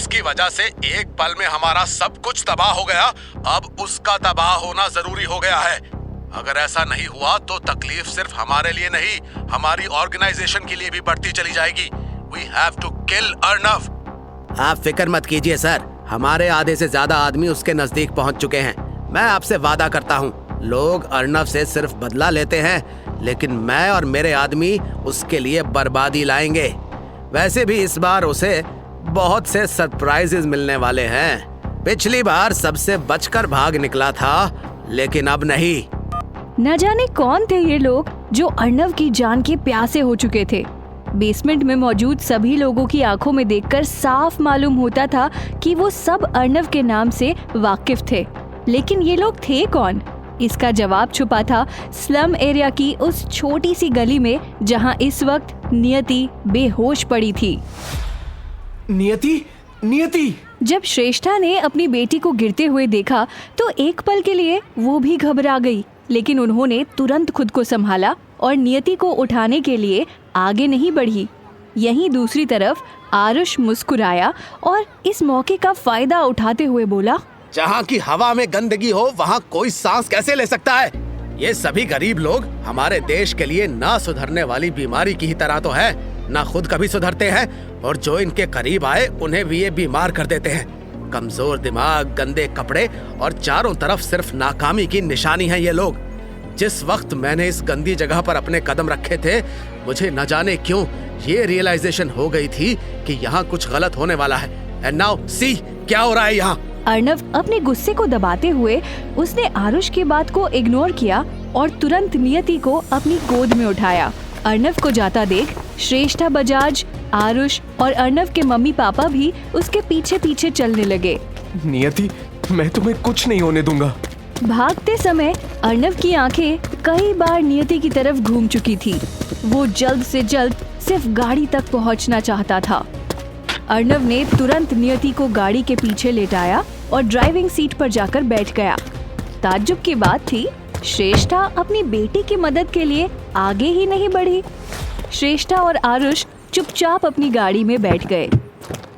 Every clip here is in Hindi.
जिसकी वजह से एक पल में हमारा सब कुछ तबाह हो गया, अब उसका तबाह होना जरूरी हो गया है। अगर ऐसा नहीं हुआ तो तकलीफ सिर्फ हमारे लिए नहीं, हमारी ऑर्गेनाइजेशन के लिए भी बढ़ती चली जाएगी। We have to kill Arnav. आप फिक्र मत कीजिए सर, हमारे आधे से ज्यादा आदमी उसके नजदीक पहुंच चुके हैं। मैं आपसे वादा करता हूं, लोग अर्नव से सिर्फ बदला लेते हैं, लेकिन मैं और मेरे आदमी उसके लिए बर्बादी लाएंगे। वैसे भी इस बार उसे बहुत से सरप्राइजेस मिलने वाले हैं। पिछली बार सबसे बचकर भाग निकला था, लेकिन अब नहीं। न जाने कौन थे ये लोग जो अर्नव की जान के प्यासे हो चुके थे। बेसमेंट में मौजूद सभी लोगों की आंखों में देखकर साफ मालूम होता था कि वो सब अर्नव के नाम से वाकिफ थे। लेकिन ये लोग थे कौन? इसका जवाब छुपा था स्लम एरिया की उस छोटी सी गली में, जहां इस वक्त नियति बेहोश पड़ी थी। नियति! जब श्रेष्ठा ने अपनी बेटी को गिरते हुए देखा तो एक पल के लिए वो भी घबरा गई, लेकिन उन्होंने तुरंत खुद को संभाला और नियति को उठाने के लिए आगे नहीं बढ़ी। यहीं दूसरी तरफ आरुष मुस्कुराया और इस मौके का फायदा उठाते हुए बोला, जहाँ की हवा में गंदगी हो वहाँ कोई सांस कैसे ले सकता है? ये सभी गरीब लोग हमारे देश के लिए ना सुधरने वाली बीमारी की ही तरह तो है, ना खुद कभी सुधरते हैं और जो इनके करीब आए उन्हें भी ये बीमार कर देते हैं। कमजोर दिमाग, गंदे कपड़े और चारों तरफ सिर्फ नाकामी की निशानी है ये लोग। जिस वक्त मैंने इस गंदी जगह पर अपने कदम रखे थे, मुझे न जाने क्यों ये रियलाइजेशन हो गई थी कि यहाँ कुछ गलत होने वाला है। एंड नाउ सी क्या हो रहा है यहाँ। अर्नव अपने गुस्से को दबाते हुए उसने आरुष की बात को इग्नोर किया और तुरंत नियति को अपनी गोद में उठाया। अर्नव को जाता देख श्रेष्ठा बजाज, आरुष और अर्नव के मम्मी पापा भी उसके पीछे पीछे चलने लगे। नियति, मैं तुम्हें कुछ नहीं होने दूंगा। भागते समय अर्नव की आंखें कई बार नियति की तरफ घूम चुकी थी। वो जल्द से जल्द सिर्फ गाड़ी तक पहुंचना चाहता था। अर्नव ने तुरंत नियति को गाड़ी के पीछे लेटाया और ड्राइविंग सीट पर जाकर बैठ गया। ताज्जुब की बात थी, श्रेष्ठा अपनी बेटी की मदद के लिए आगे ही नहीं बढ़ी। श्रेष्ठा और आरुष चुपचाप अपनी गाड़ी में बैठ गए।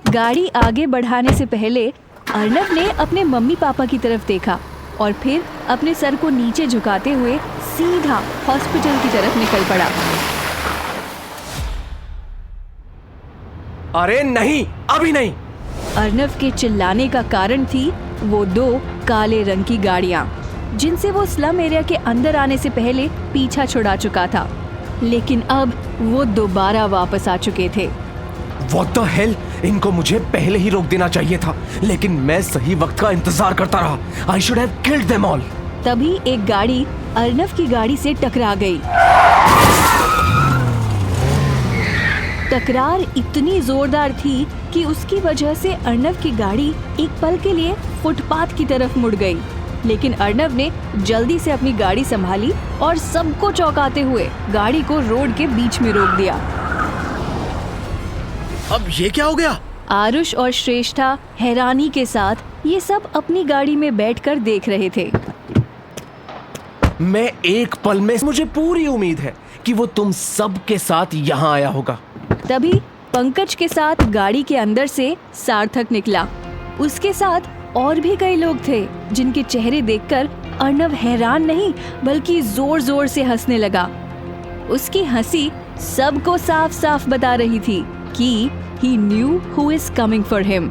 गाड़ी आगे बढ़ाने से पहले अर्नव ने अपने मम्मी पापा की तरफ देखा और फिर अपने सर को नीचे झुकाते हुए सीधा हॉस्पिटल की तरफ निकल पड़ा। अरे नहीं, अभी नहीं। अर्नव के चिल्लाने का कारण थी वो दो काले रंग की गाड़ियां, जिनसे वो स्लम एरिया के अंदर आने से पहले पीछा छुड़ा चुका था। लेकिन अब वो दोबारा वापस आ चुके थे। What the hell? इनको मुझे पहले ही रोक देना चाहिए था, लेकिन मैं सही वक्त का इंतजार करता रहा। I should have killed them all. तभी एक गाड़ी अर्नव की गाड़ी से टकरा गई। टकरार इतनी जोरदार थी कि उसकी वजह से अर्नव की गाड़ी एक पल के लिए फुटपाथ की तरफ मुड़ गई। लेकिन अर्नव ने जल्दी से अपनी गाड़ी संभाली और सबको चौंकाते हुए गाड़ी को रोड के बीच में रोक दिया। अब ये क्या हो गया? आरुष और श्रेष्ठा हैरानी के साथ ये सब अपनी गाड़ी में बैठकर देख रहे थे। मैं एक पल में, मुझे पूरी उम्मीद है कि वो तुम सब के साथ यहाँ आया होगा। तभी पंकज के साथ गाड़ी के अंदर से सार्थक निकला। उसके साथ और भी कई लोग थे, जिनके चेहरे देखकर अर्नव हैरान नहीं बल्कि जोर जोर से हंसने लगा। उसकी हंसी सबको साफ साफ बता रही थी कि he knew who is coming for him.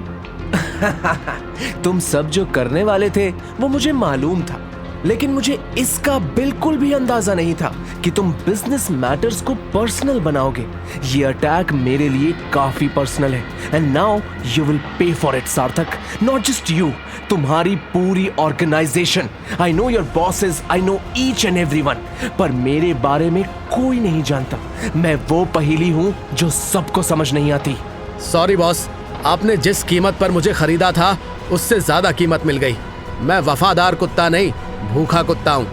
तुम सब जो करने वाले थे वो मुझे मालूम था, लेकिन मुझे इसका बिल्कुल भी अंदाजा नहीं था कि तुम बिजनेस मैटर्स को पर्सनल बनाओगे। ये अटैक मेरे लिए काफी पर्सनल है, and now you will pay for it Sarthak. Not just you, तुम्हारी पूरी organisation. I know your bosses, I know each and everyone, पर मेरे बारे में कोई नहीं जानता। मैं वो पहेली हूँ जो सबको समझ नहीं आती। सॉरी बॉस, आपने जिस कीमत पर मुझे खरीदा था उससे ज्यादा कीमत मिल गई। मैं वफादार कुत्ता नहीं, भूखा कुत्ता हूँ।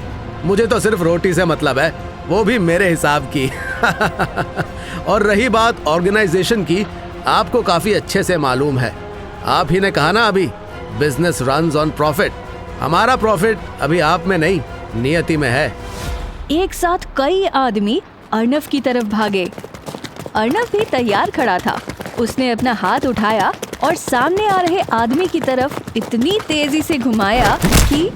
मुझे तो सिर्फ रोटी से मतलब है, वो भी मेरे हिसाब की। और रही बात ऑर्गेनाइजेशन की, आपको काफी अच्छे से मालूम है। आप ही ने कहा ना अभी, बिजनेस रन्स ऑन प्रॉफिट। हमारा प्रॉफिट अभी आप में नहीं, नियति में है। एक साथ कई आदमी अर्नव की तरफ भागे। अर्नव भी तैयार खड़ा था। उसने अपना हाथ उठाया और सामने आ रहे आदमी की तरफ इतनी तेजी से घुमाया कि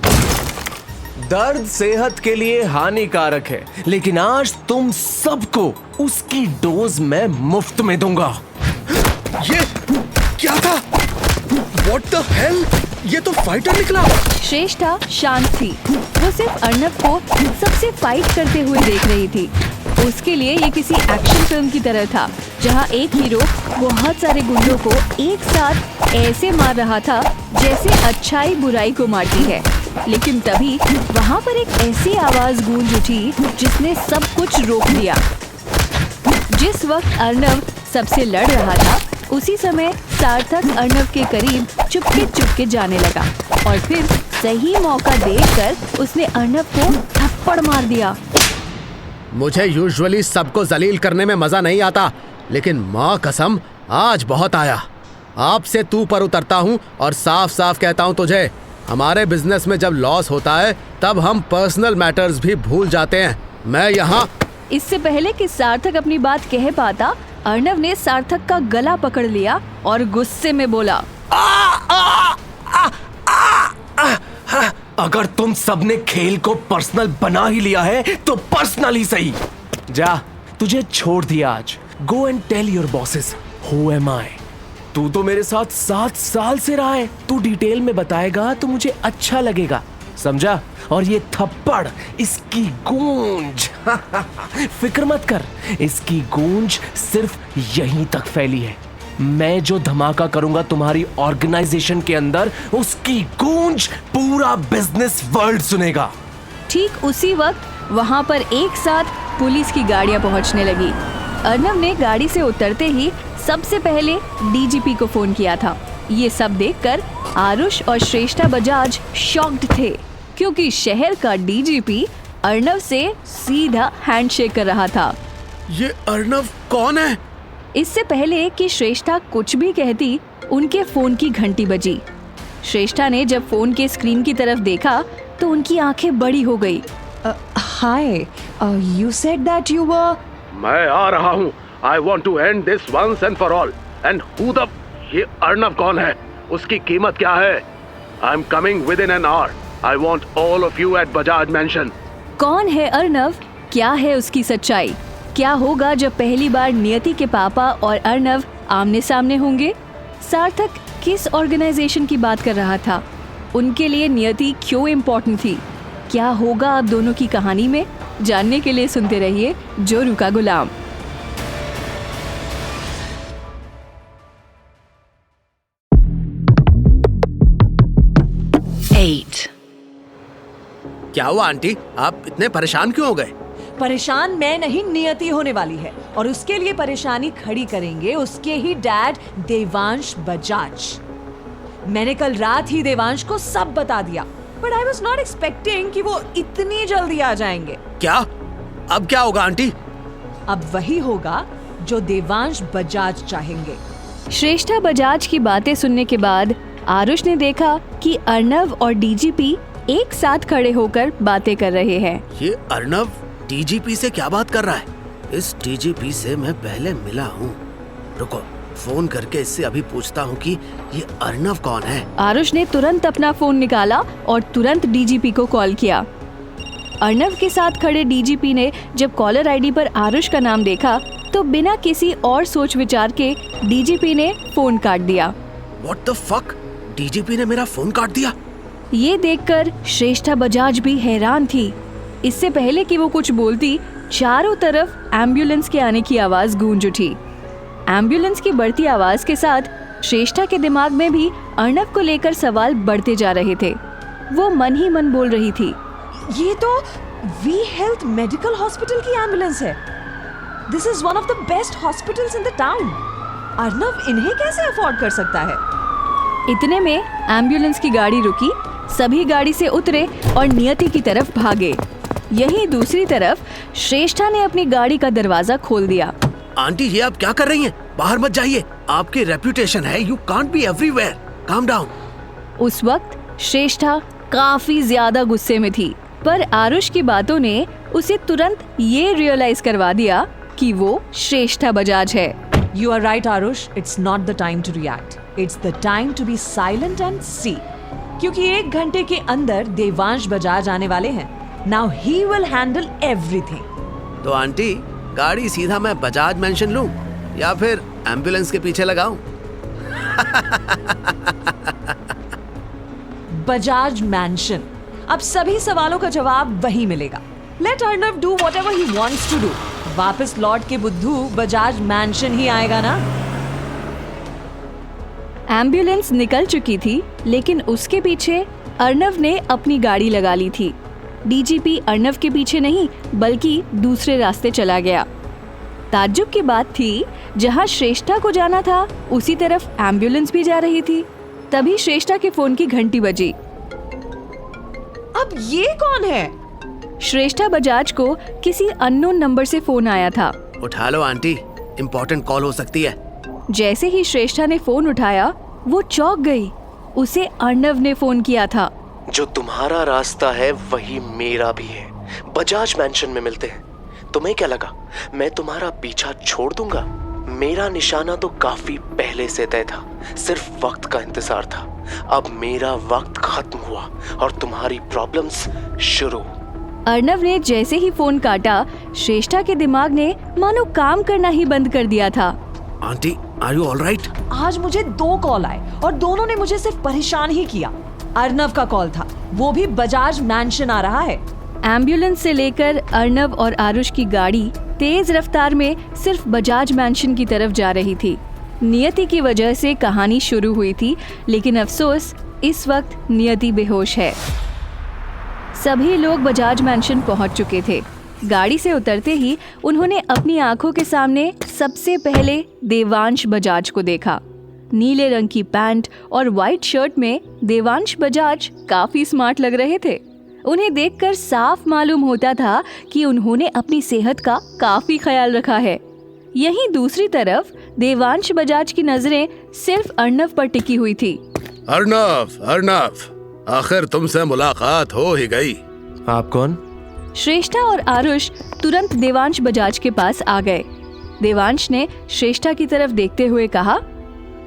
दर्द सेहत के लिए हानिकारक है, लेकिन आज तुम सबको उसकी डोज मैं मुफ्त में दूंगा। ये क्या था? What the hell? ये तो फाइटर निकला। श्रेष्ठा शांत थी। वो सिर्फ अर्नव को सबसे फाइट करते हुए देख रही थी। उसके लिए ये किसी एक्शन फिल्म की तरह था, जहाँ एक हीरो बहुत सारे गुंडों को एक साथ ऐसे मार रहा था जैसे अच्छाई बुराई को मारती है। लेकिन तभी वहाँ पर एक ऐसी आवाज गूंज उठी जिसने सब कुछ रोक दिया। जिस वक्त अर्नव सबसे लड़ रहा था, उसी समय सार्थक अर्नव के करीब चुपके जाने लगा और फिर सही मौका देखकर उसने अर्नव को थप्पड़ मार दिया। मुझे यूजुअली सबको जलील करने में मजा नहीं आता, लेकिन माँ कसम आज बहुत आया। आपसे तू पर उतरता हूँ और साफ साफ कहता हूँ तुझे, हमारे बिजनेस में जब लॉस होता है तब हम पर्सनल मैटर्स भी भूल जाते हैं। मैं यहाँ। इससे पहले कि सार्थक अपनी बात कह पाता, अर्नव ने सार्थक का गला पकड़ लिया और गुस्से में बोला, अगर तुम सबने खेल को पर्सनल बना ही लिया है तो पर्सनल ही सही। जा, तुझे छोड़ दिया आज। Go and tell your bosses who am I. तू तो मेरे साथ 7 साल से रहा है। तू डिटेल में बताएगा तो मुझे अच्छा लगेगा, समझा? और ये थप्पड़, इसकी गूंज फिक्र मत कर, इसकी गूंज सिर्फ यहीं तक फैली है। मैं जो धमाका करूंगा तुम्हारी ऑर्गेनाइजेशन के अंदर, उसकी गूंज पूरा बिजनेस वर्ल्ड सुनेगा। ठीक उसी वक्त वहाँ पर एक साथ पुलिस की गाड़ियाँ पहुँचने लगी। अर्नव ने गाड़ी से उतरते ही सबसे पहले डीजीपी को फोन किया था। ये सब देखकर आरुष और श्रेष्ठा बजाज शॉक्ड थे, क्योंकि शहर का डीजीपी अर्नव से सीधा हैंडशेक कर रहा था। ये अर्नव कौन है? इससे पहले कि श्रेष्ठा कुछ भी कहती, उनके फोन की घंटी बजी। श्रेष्ठा ने जब फोन के स्क्रीन की तरफ देखा तो उनकी आंखें बड़ी हो गई। Hi, you said that you were. मैं आ रहा हूँ। I want to end this once and for all. And who the? ये अर्नव कौन है? उसकी कीमत क्या है? I'm coming within an hour. I want all of you at Bajaj Mansion. कौन है अर्नव? क्या है उसकी सच्चाई? क्या होगा जब पहली बार नियति के पापा और अर्नव आमने सामने होंगे? सार्थक किस ऑर्गेनाइजेशन की बात कर रहा था? उनके लिए नियति क्यों इम्पोर्टेंट थी? क्या होगा अब दोनों की कहानी में? जानने के लिए सुनते रहिए जोरू का गुलाम। क्या हुआ आंटी, आप इतने परेशान क्यों हो गए? परेशान मैं नहीं, नियति होने वाली है और उसके लिए परेशानी खड़ी करेंगे उसके ही डैड देवांश बजाज। मैंने कल रात ही देवांश को सब बता दिया, but I was not expecting कि वो इतनी जल्दी आ जाएंगे। क्या? अब क्या होगा आंटी? अब वही होगा जो देवांश बजाज चाहेंगे। श्रेष्ठा बजाज की बातें सुनने के बाद आरुष ने देखा कि अर्नव और डीजीपी एक साथ खड़े होकर बातें कर रहे हैं। ये अर्नव डीजीपी से क्या बात कर रहा है? इस डीजीपी से मैं पहले मिला हूँ। रुको, फोन करके इससे अभी पूछता हूँ कि ये अर्नव कौन है। आरुष ने तुरंत अपना फोन निकाला और तुरंत डीजीपी को कॉल किया। अर्नव के साथ खड़े डीजीपी ने जब कॉलर आईडी पर आरुष का नाम देखा तो बिना किसी और सोच विचार के डीजीपी ने फोन काट दिया। What the fuck? डीजीपी ने मेरा फोन काट दिया। ये देखकर श्रेष्ठा बजाज भी हैरान थी। इससे पहले कि वो कुछ बोलती, चारों तरफ एम्बुलेंस के आने की आवाज गूंज उठी। एम्बुलेंस की बढ़ती आवाज के साथ श्रेष्ठा के दिमाग में भी अर्नव को लेकर सवाल बढ़ते जा रहे थे। वो मन ही मन बोल रही थी, ये तो वी हेल्थ मेडिकल हॉस्पिटल की एम्बुलेंस है। This is one of the best hospitals in the town. Arnav इन्हें कैसे अफोर्ड कर सकता है? इतने में एम्बुलेंस की गाड़ी रुकी, सभी गाड़ी से उतरे और नियति की तरफ भागे। यहीं दूसरी तरफ श्रेष्ठा ने अपनी गाड़ी का दरवाजा खोल दिया। आंटी, ये आप क्या कर रही हैं? बाहर मत जाइए, आपकी रेपुटेशन है। You can't be everywhere. Calm down. उस वक्त श्रेष्ठा काफी ज्यादा गुस्से में थी, पर आरुष की बातों ने उसे तुरंत ये रियलाइज करवा दिया कि वो श्रेष्ठा बजाज है। You are right, Arush. It's not the time to react. It's the time to be silent and see. क्योंकि 1 घंटे के अंदर देवांश बजाज आने वाले हैं. Now he will handle everything. तो आंटी, गाड़ी सीधा मैं बजाज मेंशन लूं या फिर एम्बुलेंस के पीछे लगाऊं? बजाज मैंशन. अब सभी सवालों का जवाब वही मिलेगा. Let Arnav do whatever he wants to do. वापस लौट के बुद्धू बजाज मैंशन ही आएगा ना. एम्बुलेंस निकल चुकी थी, लेकिन उसके पीछे अर्नव ने अपनी गाड़ी लगा ली थी. डीजीपी अर्नव के पीछे नहीं, बल्कि दूसरे रास्ते चला गया. ताज्जुब की बात थी, जहां श्रेष्ठा को जाना था उसी तरफ एम्बुलेंस भी जा रही थी. तभी श्रेष्ठा के फोन की घंटी बजी. अब ये कौन है? श्रेष्ठा बजाज को किसी अननोन नंबर से फोन आया था. उठा लो आंटी, इम्पोर्टेंट कॉल हो सकती है. जैसे ही श्रेष्ठा ने फोन उठाया, वो चौंक गई. उसे अर्नव ने फोन किया था. जो तुम्हारा रास्ता है वही मेरा भी है. बजाज मैंशन में मिलते हैं. तुम्हें क्या लगा मैं तुम्हारा पीछा छोड़ दूंगा? मेरा निशाना तो काफी पहले से तय था. सिर्फ वक्त का इंतजार था. अब मेरा वक्त खत्म हुआ और तुम्हारी प्रॉब्लम्स शुरू. अर्नव ने जैसे ही फोन काटा, श्रेष्ठा के दिमाग ने मानो काम करना ही बंद कर दिया था. Aunty, are you alright? आज मुझे 2 कॉल आए और दोनों ने मुझे सिर्फ परेशान ही किया. अर्नव का कॉल था, वो भी बजाज मैंशन आ रहा है. एम्बुलेंस से लेकर अर्नव और आरुष की गाड़ी तेज रफ्तार में सिर्फ बजाज मैंशन की तरफ जा रही थी. नियति की वजह से कहानी शुरू हुई थी, लेकिन अफसोस इस वक्त नियति बेहोश है. सभी लोग बजाज मैंशन पहुंच चुके थे. गाड़ी से उतरते ही उन्होंने अपनी आंखों के सामने सबसे पहले देवांश बजाज को देखा. नीले रंग की पैंट और व्हाइट शर्ट में देवांश बजाज काफी स्मार्ट लग रहे थे. उन्हें देखकर साफ मालूम होता था कि उन्होंने अपनी सेहत का काफी ख्याल रखा है. यहीं दूसरी तरफ देवांश बजाज की नजरें सिर्फ अर्नव पर टिकी हुई थी. अर्नव, आखिर तुमसे मुलाकात हो ही गई. आप कौन? श्रेष्ठा और आरुष तुरंत देवांश बजाज के पास आ गए. देवांश ने श्रेष्ठा की तरफ देखते हुए कहा,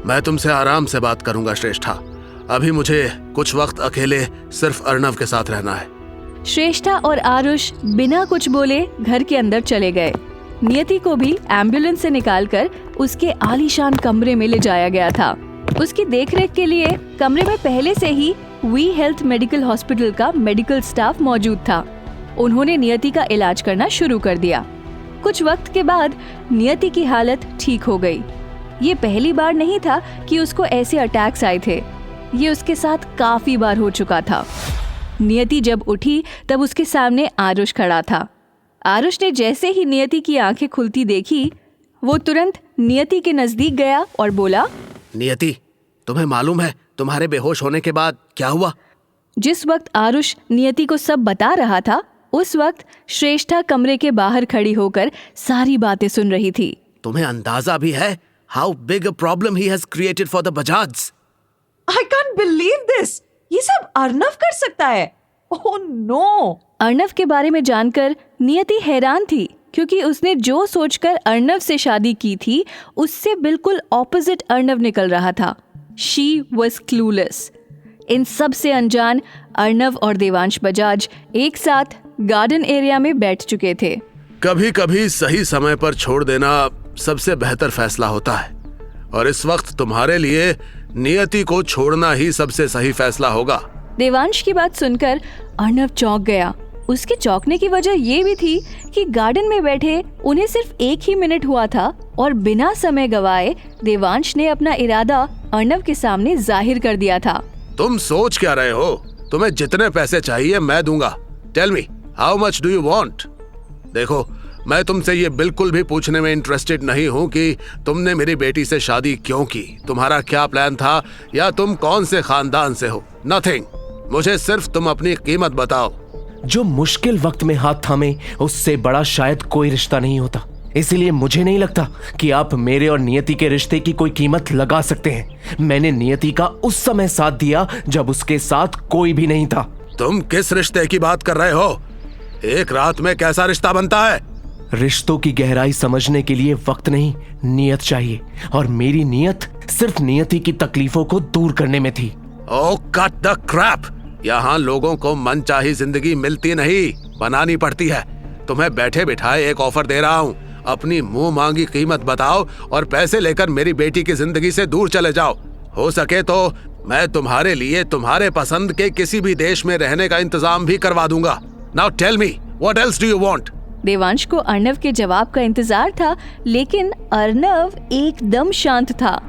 मैं तुमसे आराम से बात करूंगा श्रेष्ठा. अभी मुझे कुछ वक्त अकेले सिर्फ अर्नव के साथ रहना है. श्रेष्ठा और आरुष बिना कुछ बोले घर के अंदर चले गए. नियति को भी एम्बुलेंस से निकालकर उसके आलीशान कमरे में ले जाया गया था. उसकी देखरेख के लिए कमरे में पहले से ही वी हेल्थ मेडिकल हॉस्पिटल का मेडिकल स्टाफ मौजूद था. उन्होंने नियति का इलाज करना शुरू कर दिया. कुछ वक्त के बाद नियति की हालत ठीक हो गई. ये पहली बार नहीं था कि उसको ऐसे अटैक्स आए थे. ये उसके साथ काफी बार हो चुका था. नियति जब उठी तब उसके सामने आरुष खड़ा था. आरुष ने जैसे ही नियति की आंखें खुलती देखी, वो तुरंत नियति के नजदीक गया और बोला, नियति, तुम्हें मालूम है तुम्हारे बेहोश होने के बाद क्या हुआ? जिस वक्त आरुष नियति को सब बता रहा था, उस वक्त श्रेष्ठा कमरे के बाहर खड़ी होकर सारी बातें सुन रही थी. तुम्हें अंदाजा भी है how big a problem he has created for the Bajaj? I can't believe this. ये सब अर्नव कर सकता है. Oh no. अर्नव के बारे में जानकर नियति हैरान थी, क्योंकि उसने जो सोचकर अर्नव से शादी की थी, उससे बिल्कुल ऑपोजिट अर्नव निकल रहा था. She was clueless. इन सब से अनजान अर्नव और देवांश बजाज एक साथ गार्डन एरिया में बैठ चुके थे. कभी कभी सही समय पर छोड़ देना सबसे बेहतर फैसला होता है, और इस वक्त तुम्हारे लिए नियति को छोड़ना ही सबसे सही फैसला होगा. देवांश की बात सुनकर अर्नव चौंक गया. उसके चौंकने की वजह ये भी थी कि गार्डन में बैठे उन्हें सिर्फ 1 ही मिनट हुआ था और बिना समय गवाए देवांश ने अपना इरादा अर्नव के सामने जाहिर कर दिया था. तुम सोच क्या रहे हो? तुम्हें जितने पैसे चाहिए मैं दूंगा. Tell me, how much do you want? देखो, मैं तुमसे ये बिल्कुल भी पूछने में इंटरेस्टेड नहीं हूँ कि तुमने मेरी बेटी से शादी क्यों की, तुम्हारा क्या प्लान था, या तुम कौन से खानदान से हो. नथिंग. मुझे सिर्फ तुम अपनी कीमत बताओ. जो मुश्किल वक्त में हाथ थामे, उससे बड़ा शायद कोई रिश्ता नहीं होता. इसीलिए मुझे नहीं लगता कि आप मेरे और नियति के रिश्ते की कोई कीमत लगा सकते हैं. मैंने नियति का उस समय साथ दिया जब उसके साथ कोई भी नहीं था. तुम किस रिश्ते की बात कर रहे हो? एक रात में कैसा रिश्ता बनता है? रिश्तों की गहराई समझने के लिए वक्त नहीं, नियत चाहिए। और मेरी नियत सिर्फ नियति की तकलीफों को दूर करने में थी। ओह कट द क्रैप। यहाँ लोगों को मनचाही जिंदगी मिलती नहीं, बनानी पड़ती है। तुम्हें बैठे बिठाए एक ऑफर दे रहा हूँ। अपनी मुंह मांगी कीमत बताओ और पैसे लेकर मेरी बेटी की जिंदगी से दूर चले जाओ। हो सके तो मैं तुम्हारे लिए तुम्हारे पसंद के किसी भी देश में रहने का इंतजाम भी करवा दूंगा। Now tell me, what else do you want? Devansh को अर्णव के जवाब का इंतजार था, लेकिन अर्णव एकदम शांत था।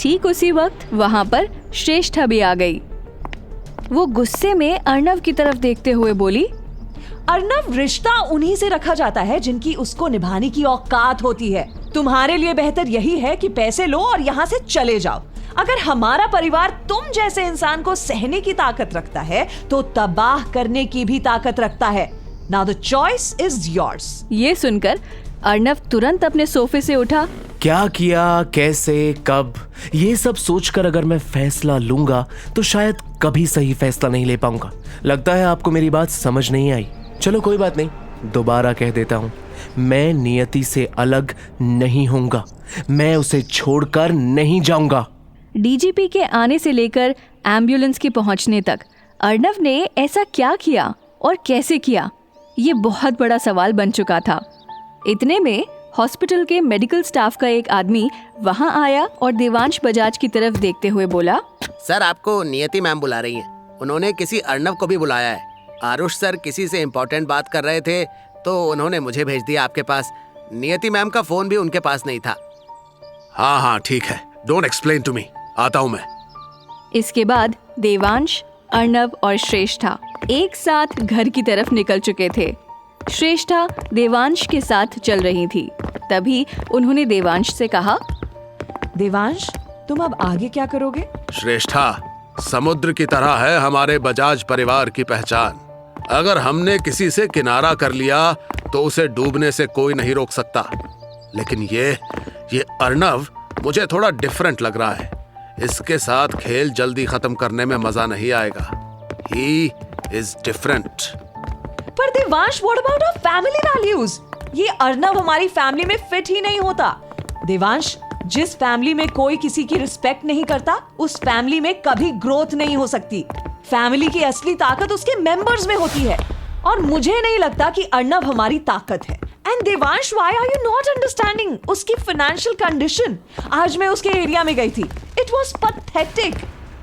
ठीक उसी वक्त वहां पर श्रेष्ठा भी आ गई। वो गुस्से में अर्णव की तरफ देखते हुए बोली, अर्णव, रिश्ता उन्हीं से रखा जाता है जिनकी उसको निभाने की औकात होती है। तुम्हारे लिए बेहतर यही है कि पैसे लो और यहाँ से चले जाओ। अगर हमारा परिवार तुम जैसे इंसान को सहने की ताकत रखता है तो तबाह करने की भी ताकत रखता है। Now the choice is yours। ये सुनकर अर्णव तुरंत अपने सोफे से उठा। क्या किया, कैसे, कब, ये सब सोचकर अगर मैं फैसला लूंगा तो शायद कभी सही फैसला नहीं ले पाऊंगा। लगता है आपको मेरी बात समझ नहीं आई। चलो कोई बात नहीं, दोबारा कह देता हूं, मैं नियति से अलग नहीं होऊंगा। मैं उसे छोड़कर नहीं जाऊंगा। डीजीपी के आने से लेकर एम्बुलेंस के पहुंचने तक अर्णव ने ऐसा क्या किया और कैसे किया, ये बहुत बड़ा सवाल बन चुका था। इतने में हॉस्पिटल के मेडिकल स्टाफ का एक आदमी वहां आया और देवांश बजाज की तरफ देखते हुए बोला, सर आपको नियति मैम बुला रही हैं। उन्होंने किसी अर्णव को भी बुलाया है। आरुष सर किसी से इम्पोर्टेंट बात कर रहे थे तो उन्होंने मुझे भेज दिया आपके पास। नियति मैम का फोन भी उनके पास नहीं था। हाँ हाँ ठीक है, डोंट एक्सप्लेन टू मी, आता हूँ मैं। इसके बाद देवांश, अर्णव और श्रेष्ठा एक साथ घर की तरफ निकल चुके थे। श्रेष्ठा देवांश के साथ चल रही थी। तभी उन्होंने देवांश से कहा, देवांश, तुम अब आगे क्या करोगे? श्रेष्ठा, समुद्र की तरह है हमारे बजाज परिवार की पहचान। अगर हमने किसी से किनारा कर लिया तो उसे डूबने से कोई नहीं रोक सकता। लेकिन ये अर्णव मुझे थोड़ा डिफरेंट लग रहा है। इसके साथ खेल जल्दी खत्म करने में मजा नहीं आएगा। He is different। पर Devansh, what about our family values? ये अर्णव हमारी फैमिली में फिट ही नहीं होता। देवांश, जिस फैमिली में कोई किसी की रिस्पेक्ट नहीं करता, उस फैमिली में कभी ग्रोथ नहीं हो सकती। फैमिली की असली ताकत उसके मेंबर्स में होती है और मुझे नहीं लगता कि अर्णव हमारी ताकत है। And Devansh, why are you not understanding उसकी फाइनेंशियल कंडीशन? आज मैं उसके एरिया में गई थी, it was pathetic.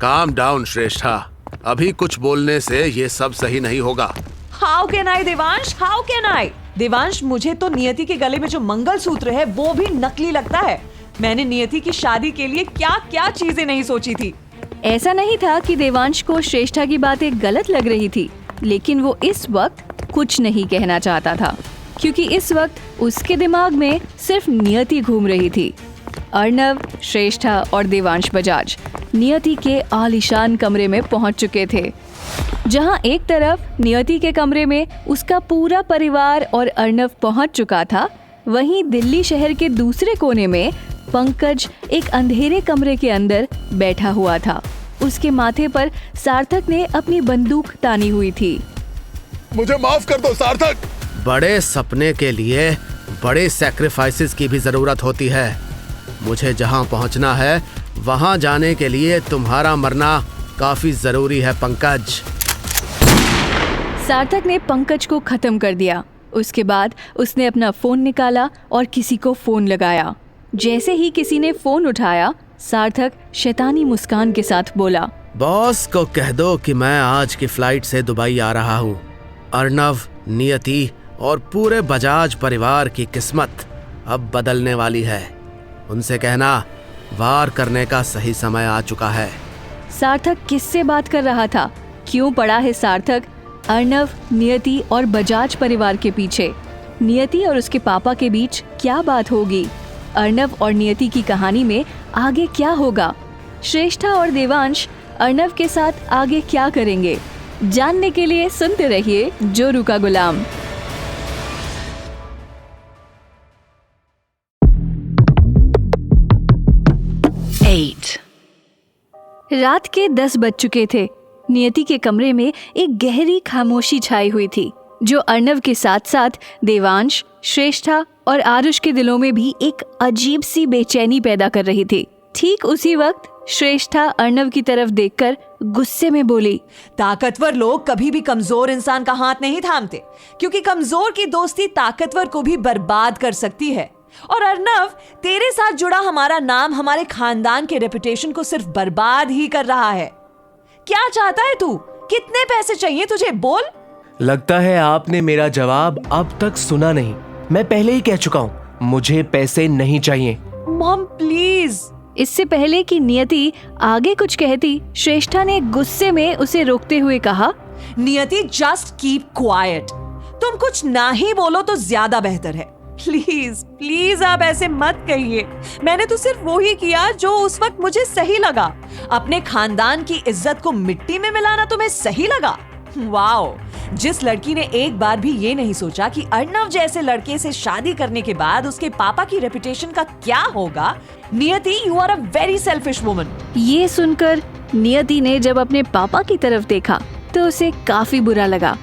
Calm down Shreshtha, अभी कुछ बोलने से ये सब सही नहीं होगा। How can I Devansh, how can I? Devansh, मुझे तो नियति के गले में जो मंगलसूत्र है वो भी नकली लगता है। मैंने नियति की शादी के लिए क्या क्या चीजें नहीं सोची थी। ऐसा नहीं था कि देवांश को श्रेष्ठा की बातें गलत लग रही थी, लेकिन वो इस वक्त कुछ नहीं कहना चाहता था, क्योंकि इस वक्त उसके दिमाग में सिर्फ नियति घूम रही थी। अर्णव, श्रेष्ठा और देवांश बजाज नियति के आलीशान कमरे में पहुंच चुके थे, जहां एक तरफ नियति के कमरे में उसका पूरा परिवार और अर्णव पहुंच चुका था, वहीं दिल्ली शहर के दूसरे कोने में पंकज एक अंधेरे कमरे के अंदर बैठा हुआ था। उसके माथे पर सार्थक ने अपनी बंदूक तानी हुई थी। मुझे माफ कर दो सार्थक। बड़े सपने के लिए बड़े सैक्रिफाइसेस की भी जरूरत होती है। मुझे जहां पहुंचना है वहां जाने के लिए तुम्हारा मरना काफी जरूरी है पंकज। सार्थक ने पंकज को खत्म कर दिया। उसके बाद उसने अपना फोन निकाला और किसी को फोन लगाया। जैसे ही किसी ने फोन उठाया, सार्थक शैतानी मुस्कान के साथ बोला, बॉस को कह दो कि मैं आज की फ्लाइट से दुबई आ रहा हूँ। अर्णव, नियति और पूरे बजाज परिवार की किस्मत अब बदलने वाली है। उनसे कहना वार करने का सही समय आ चुका है। सार्थक किससे बात कर रहा था? क्यों पड़ा है सार्थक अर्णव, नियति और बजाज परिवार के पीछे? नियति और उसके पापा के बीच क्या बात होगी? अर्णव और नियति की कहानी में आगे क्या होगा? श्रेष्ठा और देवांश अर्णव के साथ आगे क्या करेंगे? जानने के लिए सुनते रहिए जोरू का गुलाम। रात के 10 बज चुके थे। नियति के कमरे में एक गहरी खामोशी छाई हुई थी, जो अर्णव के साथ साथ देवांश, श्रेष्ठा और आरुष के दिलों में भी एक अजीब सी बेचैनी पैदा कर रही थी। ठीक उसी वक्त श्रेष्ठा अर्णव की तरफ देखकर गुस्से में बोली, ताकतवर लोग कभी भी कमजोर इंसान का हाथ नहीं थामते, क्योंकि कमजोर की दोस्ती ताकतवर को भी बर्बाद कर सकती है। और अर्णव, तेरे साथ जुड़ा हमारा नाम हमारे खानदान के रेपुटेशन को सिर्फ बर्बाद ही कर रहा है। क्या चाहता है तू? कितने पैसे चाहिए तुझे? बोल। लगता है आपने मेरा जवाब अब तक सुना नहीं। मैं पहले ही कह चुका हूँ, मुझे पैसे नहीं चाहिए। Mom please. इससे पहले कि नियति आगे कुछ कहती, श्रेष्ठा ने गुस्से में उसे रोकते हुए कहा, नियति, जस्ट कीप क्वाइट। तुम कुछ ना ही बोलो तो ज्यादा बेहतर है। प्लीज प्लीज आप ऐसे मत कहिए। मैंने तो सिर्फ वो ही किया जो उस वक्त मुझे सही लगा। अपने खानदान की इज्जत को मिट्टी में मिलाना तुम्हें सही लगा? वाओ, जिस लड़की ने एक बार भी ये नहीं सोचा कि अर्णव जैसे लड़के से शादी करने के बाद उसके पापा की रेपुटेशन का क्या होगा। Niyati, you are a very selfish woman. ये सुनकर नियति ने जब अपने पापा की तरफ देखा तो उसे काफी बुरा लगा।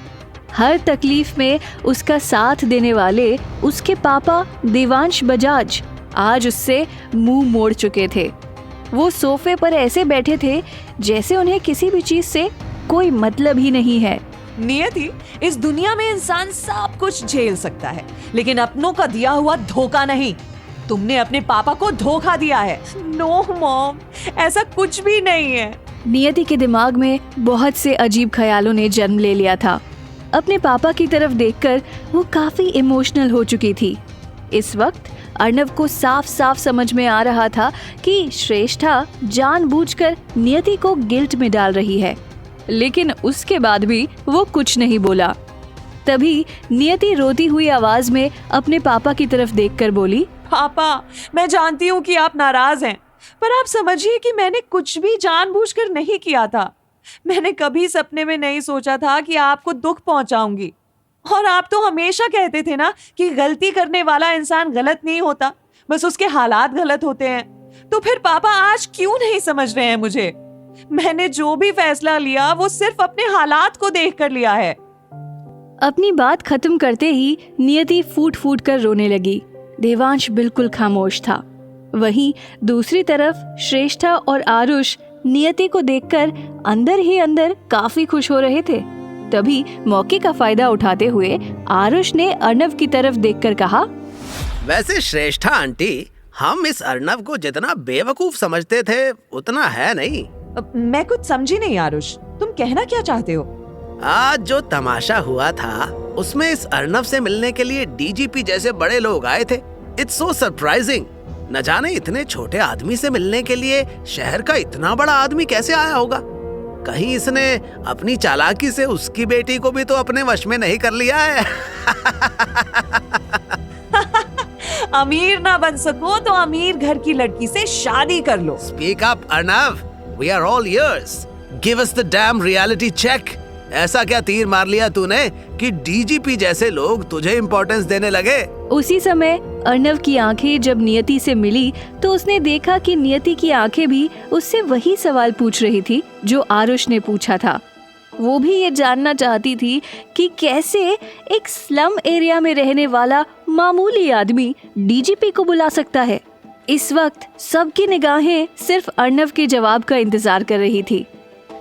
हर तकलीफ में उसका साथ देने वाले उसके पापा देवांश बजाज आज उससे मुंह मोड़ चुके थे। वो सोफे पर ऐसे बैठे थे जैसे उन्हें किसी भी चीज से कोई मतलब ही नहीं है। नियति, इस दुनिया में इंसान सब कुछ झेल सकता है, लेकिन अपनों का दिया हुआ धोखा नहीं। तुमने अपने पापा को धोखा दिया है। नो मॉम, ऐसा कुछ भी नहीं है। नियति के दिमाग में बहुत से अजीब ख्यालों ने जन्म ले लिया था। अपने पापा की तरफ देखकर वो काफी इमोशनल हो चुकी थी। इस वक्त अर्णव को साफ साफ समझ में आ रहा था कि श्रेष्ठा जानबूझकर नियति को गिल्ट में डाल रही है, लेकिन उसके बाद भी वो कुछ नहीं बोला। तभी नियति रोती हुई आवाज में अपने पापा की तरफ देखकर बोली, पापा, मैं जानती हूँ कि आप नाराज हैं, पर आप समझिए कि मैंने कुछ भी जानबूझकर नहीं किया था। मैंने कभी सपने में नहीं सोचा था कि आपको दुख पहुंचाऊंगी। और आप तो हमेशा कहते थे ना कि गलती करने वाला इंसान गलत नहीं होता, बस उसके हालात गलत होते हैं। तो फिर पापा आज क्यों नहीं समझ रहे हैं मुझे? मैंने जो भी फैसला लिया वो सिर्फ अपने हालात को देखकर लिया है। अपनी बात खत्म करते ही नियति फूट फूट कर रोने लगी। देवांश बिल्कुल खामोश था। वहीं दूसरी तरफ श्रेष्ठा और आरुष नियति को देखकर अंदर ही अंदर काफी खुश हो रहे थे। तभी मौके का फायदा उठाते हुए आरुष ने अर्णव की तरफ देखकर कहा, वैसे श्रेष्ठा आंटी, हम इस अर्णव को जितना बेवकूफ समझते थे उतना है नहीं। मैं कुछ समझी नहीं आरुष, तुम कहना क्या चाहते हो? आज जो तमाशा हुआ था उसमें इस अर्णव से मिलने के लिए डीजीपी जैसे बड़े लोग आए थे। It's so surprising. न जाने इतने छोटे आदमी से मिलने के लिए शहर का इतना बड़ा आदमी कैसे आया होगा। कहीं इसने अपनी चालाकी से उसकी बेटी को भी तो अपने वश में नहीं कर लिया है। अमीर ना बन सको तो अमीर घर की लड़की से शादी कर लो। Speak up Arnav, we are all ears. Give us the damn reality check. ऐसा क्या तीर मार लिया तूने कि डीजीपी जैसे लोग तुझे इम्पोर्टेंस देने लगे? उसी समय अर्णव की आंखें जब नियति से मिली तो उसने देखा कि नियति की आंखें भी उससे वही सवाल पूछ रही थी जो आरुष ने पूछा था। वो भी ये जानना चाहती थी कि कैसे एक स्लम एरिया में रहने वाला मामूली आदमी डीजीपी को बुला सकता है। इस वक्त सबकी निगाहें सिर्फ अर्णव के जवाब का इंतजार कर रही थी।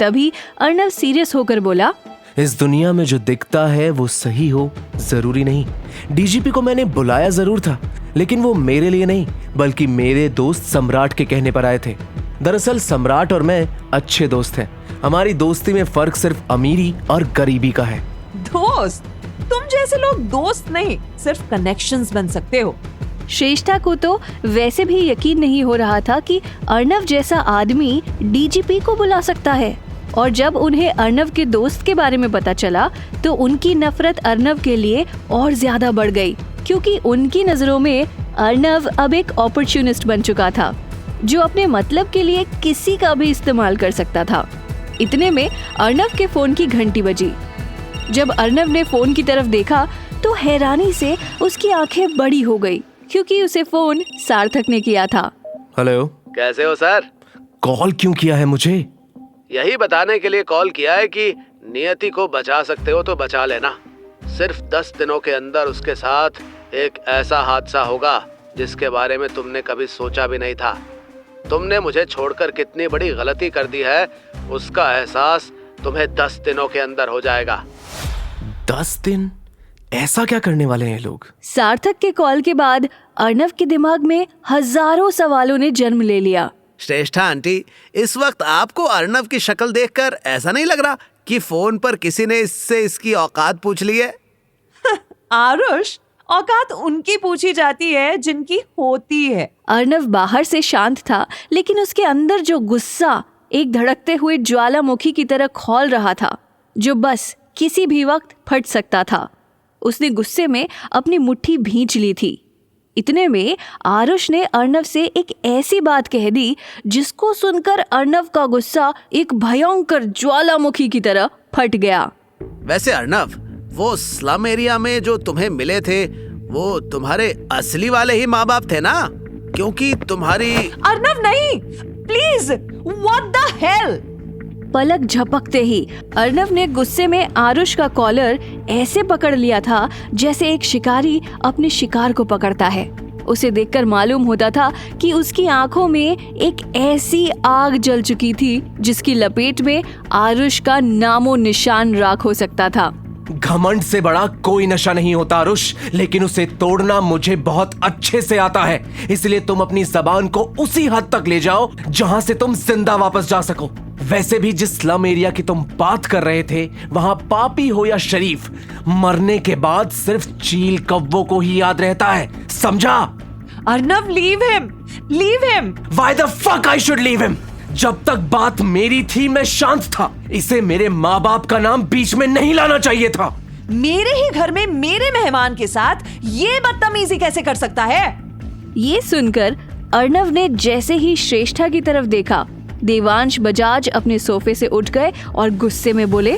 तभी अर्णव सीरियस होकर बोला, इस दुनिया में जो दिखता है वो सही हो जरूरी नहीं। डीजीपी को मैंने बुलाया जरूर था, लेकिन वो मेरे लिए नहीं बल्कि मेरे दोस्त सम्राट के कहने पर आए थे। दरअसल सम्राट और मैं अच्छे दोस्त हैं। हमारी दोस्ती में फर्क सिर्फ अमीरी और गरीबी का है। दोस्त? तुम जैसे लोग दोस्त नहीं, सिर्फ कनेक्शंस बन सकते हो। श्रेष्ठा को तो वैसे भी यकीन नहीं हो रहा था कि अर्णव जैसा आदमी डीजीपी को बुला सकता है। और जब उन्हें अर्णव के दोस्त के बारे में पता चला तो उनकी नफरत अर्णव के लिए और ज्यादा बढ़ गई, क्योंकि उनकी नजरों में अर्णव अब एक अपॉर्चुनिस्ट बन चुका था जो अपने मतलब के लिए किसी का भी इस्तेमाल कर सकता था। इतने में अर्णव के फोन की घंटी बजी। जब अर्णव ने फोन की तरफ देखा तो हैरानी से उसकी आंखें बड़ी हो गई, क्योंकि उसे फोन सार्थक ने किया था। हेलो, कैसे हो सर? कॉल क्यों किया है मुझे? यही बताने के लिए कॉल किया है कि नियति को बचा सकते हो तो बचा लेना। सिर्फ 10 दिनों के अंदर उसके साथ एक ऐसा हादसा होगा जिसके बारे में तुमने कभी सोचा भी नहीं था। तुमने मुझे छोड़कर कितनी बड़ी गलती कर दी है, उसका एहसास तुम्हें 10 दिनों के अंदर हो जाएगा। 10 दिन? ऐसा क्या करने वाले हैं लोग? सार्थक के कॉल के बाद अर्नव के दिमाग में हजारों सवालों ने जन्म ले लिया। श्रेष्ठा आंटी, इस वक्त आपको अर्नव की शक्ल देखकर ऐसा नहीं लग रहा कि फोन पर किसी ने इससे इसकी औकात पूछ ली है? आरुष, औकात उनकी पूछी जाती है जिनकी होती है। अर्नव बाहर से शांत था, लेकिन उसके अंदर जो गुस्सा एक धड़कते हुए ज्वालामुखी की तरह खौल रहा था, जो बस किसी भी वक्त फट सकता था। उसने गुस्से में अपनी मुट्ठी भींच ली थी। इतने में आरुष ने अर्नव से एक ऐसी बात कह दी जिसको सुनकर अर्नव का गुस्सा एक भयंकर ज्वालामुखी की तरह फट गया। वैसे अर्नव, वो स्लम एरिया में जो तुम्हें मिले थे वो तुम्हारे असली वाले ही माँ बाप थे ना? क्योंकि तुम्हारी... अर्नव नहीं, प्लीज, व्हाट द हेल। पलक झपकते ही अर्नव ने गुस्से में आरुष का कॉलर ऐसे पकड़ लिया था जैसे एक शिकारी अपने शिकार को पकड़ता है। उसे देखकर मालूम होता था कि उसकी आंखों में एक ऐसी आग जल चुकी थी जिसकी लपेट में आरुष का नामो निशान राख हो सकता था। घमंड से बड़ा कोई नशा नहीं होता आरुष, लेकिन उसे तोड़ना मुझे बहुत अच्छे से आता है। इसलिए तुम अपनी जबान को उसी हद तक ले जाओ जहां से तुम जिंदा वापस जा सको। वैसे भी जिस स्लम एरिया की तुम बात कर रहे थे, वहां पापी हो या शरीफ, मरने के बाद सिर्फ चील कौवों को ही याद रहता है, समझा? Arnav, leave him, leave him. Why the fuck I should leave him? जब तक बात मेरी थी मैं शांत था। इसे मेरे माँ बाप का नाम बीच में नहीं लाना चाहिए था। मेरे ही घर में मेरे मेहमान के साथ ये बदतमीजी कैसे कर सकता है? ये सुनकर अर्नव ने जैसे ही श्रेष्ठा की तरफ देखा, देवांश बजाज अपने सोफे से उठ गए और गुस्से में बोले,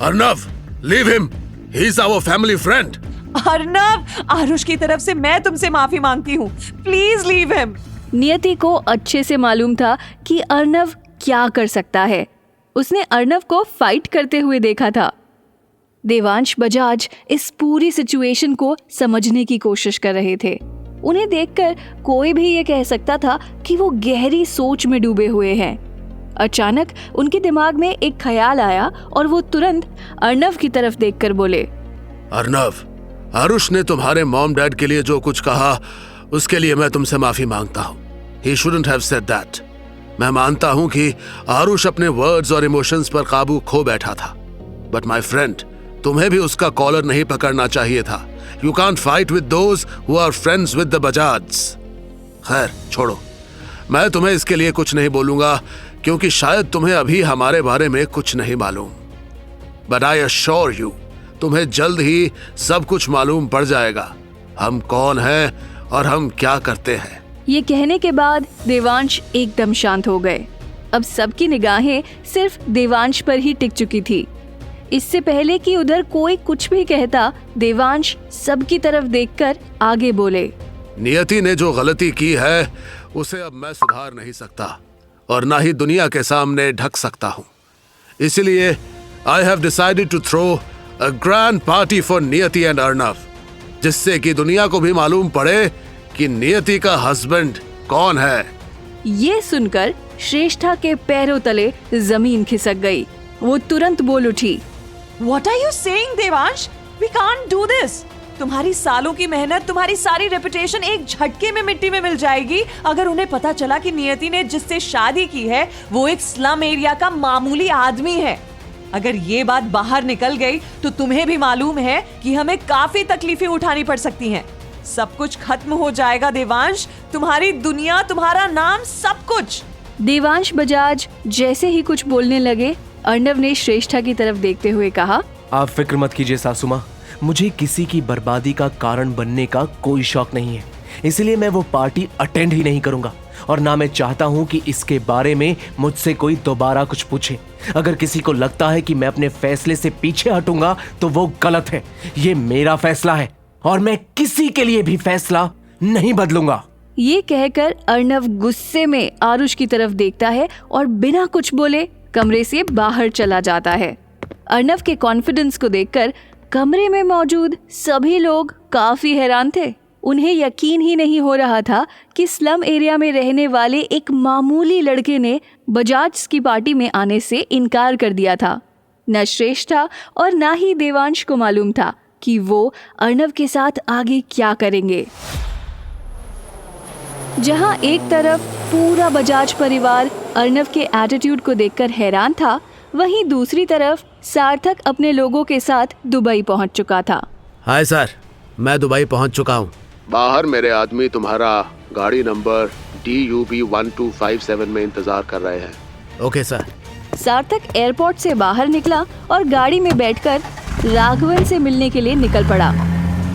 Arnav, leave him, he is our family friend. Arnav, Aarush की तरफ से मैं तुमसे माफी मांगती हूँ, प्लीज लीव हिम। नियति को अच्छे से मालूम था कि अर्नव क्या कर सकता है। उसने अर्नव को फाइट करते हुए देखा था। देवांश बजाज इस पूरी सिचुएशन को समझने की कोशिश कर रहे थे। उन्हें देखकर कोई भी ये कह सकता था कि वो गहरी सोच में डूबे हुए हैं। अचानक उनके दिमाग में एक ख्याल आया और वो तुरंत अर्नव की तरफ देखकर बोले, अर्नव, आरुष ने तुम्हारे मॉम डैड के लिए जो कुछ कहा उसके लिए मैं तुमसे माफी मांगता हूँ। He shouldn't have said that. मैं मानता हूँ कि आरुष अपने वर्ड्स और इमोशंस पर काबू खो बैठा था, बट माय फ्रेंड, तुम्हें भी उसका कॉलर नहीं पकड़ना चाहिए था। You can't fight with those who are friends with the Bajads. खैर छोड़ो, मैं तुम्हें इसके लिए कुछ नहीं बोलूंगा क्योंकि शायद तुम्हें अभी हमारे बारे में कुछ नहीं मालूम। But I assure you, तुम्हें जल्द ही सब कुछ मालूम पड़ जाएगा, हम कौन हैं और हम क्या करते हैं। ये कहने के बाद देवांश एकदम शांत हो गए। अब सबकी निगाहें सिर्फ देवांश पर ही टिक चुकी थी। इससे पहले कि उधर कोई कुछ भी कहता, देवांश सबकी तरफ देखकर आगे बोले, नियति ने जो गलती की है उसे अब मैं सुधार नहीं सकता और ना ही दुनिया के सामने ढक सकता हूँ। इसलिए I have decided to throw a grand party for Niyati and Arnav, जिससे कि दुनिया को भी मालूम पड़े कि नियति का हस्बैंड कौन है। ये सुनकर श्रेष्ठा के पैरों तले जमीन खिसक गई। वो तुरंत बोल उठी, What are you saying, Devansh? We can't do this. तुम्हारी सालों की मेहनत, तुम्हारी सारी रेपुटेशन एक झटके में मिट्टी में मिल जाएगी अगर उन्हें पता चला कि नियति ने जिससे शादी की है वो एक स्लम एरिया का मामूली आदमी है। अगर ये बात बाहर निकल गई तो तुम्हें भी मालूम है कि हमें काफी तकलीफें उठानी पड़ सकती हैं। सब कुछ खत्म हो जाएगा देवांश, तुम्हारी दुनिया, तुम्हारा नाम, सब कुछ। देवांश बजाज जैसे ही कुछ बोलने लगे, अर्नव ने श्रेष्ठा की तरफ देखते हुए कहा, आप फिक्र मत कीजिए सासू माँ, मुझे किसी की बर्बादी का कारण बनने का कोई शौक नहीं है, इसलिए मैं वो पार्टी अटेंड ही नहीं करूंगा और ना मैं चाहता हूं कि इसके बारे में मुझसे कोई दोबारा कुछ पूछे। अगर किसी को लगता है कि मैं अपने फैसले से पीछे हटूंगा तो वो गलत है। ये मेरा फैसला है और मैं किसी के लिए भी फैसला नहीं बदलूंगा। ये कहकर अर्नव गुस्से में आरुष की तरफ देखता है और बिना कुछ बोले कमरे से बाहर चला जाता है। अर्नव के कॉन्फिडेंस को देखकर कमरे में मौजूद सभी लोग काफी हैरान थे। उन्हें यकीन ही नहीं हो रहा था कि स्लम एरिया में रहने वाले एक मामूली लड़के ने बजाज की पार्टी में आने से इनकार कर दिया था। न श्रेष्ठा और ना ही देवांश को मालूम था कि वो अर्नव के साथ आगे क्या करेंगे। जहां एक तरफ पूरा बजाज परिवार अर्नव के एटीट्यूड को देखकर हैरान था, वहीं दूसरी तरफ सार्थक अपने लोगों के साथ दुबई पहुंच चुका था। हाय सर, मैं दुबई पहुंच चुका हूं। बाहर मेरे आदमी तुम्हारा गाड़ी नंबर DUB 1257 में इंतजार कर रहे हैं। Okay sir. सार्थक एयरपोर्ट से बाहर निकला और गाड़ी में बैठकर राघवन से मिलने के लिए निकल पड़ा।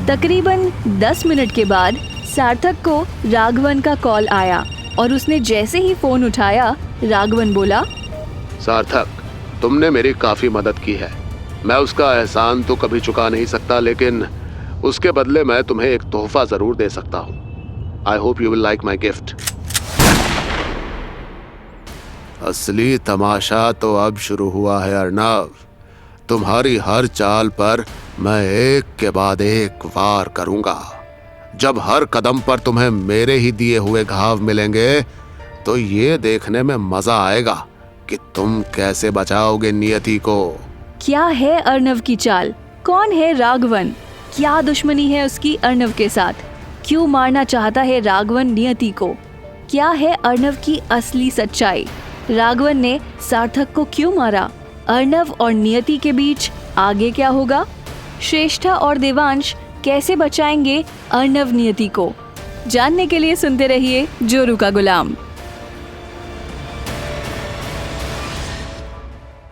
तकरीबन 10 मिनट के बाद सार्थक को राघवन का कॉल आया और उसने जैसे ही फोन उठाया, राघवन बोला, सार्थक, तुमने मेरी काफी मदद की है। मैं उसका एहसान तो कभी चुका नहीं सकता, लेकिन उसके बदले मैं तुम्हें एक तोहफा जरूर दे सकता हूँ। I hope you will like my gift. असली तमाशा तो अब शुरू हुआ है अर्नव। तुम्हारी हर चाल पर मैं एक के बाद एक वार करूंगा। जब हर कदम पर तुम्हें मेरे ही दिए हुए घाव मिलेंगे तो ये देखने में मजा आएगा कि तुम कैसे बचाओगे नियति को। क्या है अर्नव की चाल? कौन है राघवन? क्या दुश्मनी है उसकी अर्नव के साथ? क्यों मारना चाहता है राघवन नियति को? क्या है अर्नव की असली सच्चाई? राघवन ने सार्थक को क्यों मारा? अर्नव और नियति के बीच आगे क्या होगा? श्रेष्ठा और देवांश कैसे बचाएंगे अर्नव नियति को? जानने के लिए सुनते रहिए जोरू का गुलाम।